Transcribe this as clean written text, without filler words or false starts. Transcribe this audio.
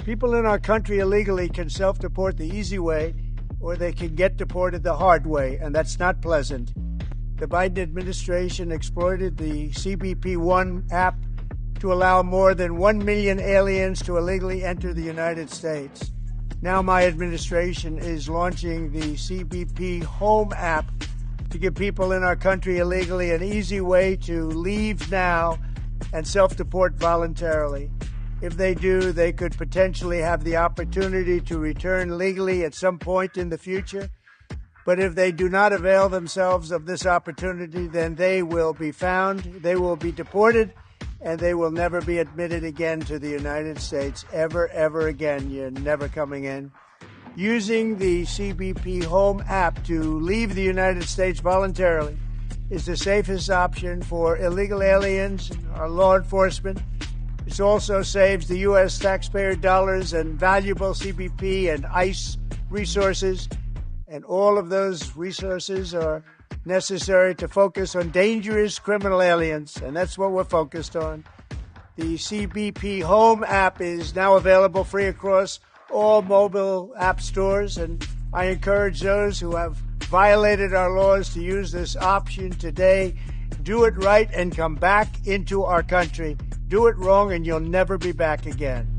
People in our country illegally can self-deport the easy way, or they can get deported the hard way, and that's not pleasant. The Biden administration exploited the CBP Home app to allow more than 1 million aliens to illegally enter the United States. Now my administration is launching the CBP Home app to give people in our country illegally an easy way to leave now and self-deport voluntarily. If they do, they could potentially have the opportunity to return legally at some point in the future. But if they do not avail themselves of this opportunity, then they will be found, they will be deported, and they will never be admitted again to the United States, ever again. You're never coming in. Using the CBP Home app to leave the United States voluntarily is the safest option for illegal aliens and our law enforcement. It also saves the U.S. taxpayer dollars and valuable CBP and ICE resources. And all of those resources are necessary to focus on dangerous criminal aliens. And that's what we're focused on. The CBP Home app is now available free across all mobile app stores. And I encourage those who have violated our laws to use this option today. Do it right and come back into our country. Do it wrong and you'll never be back again.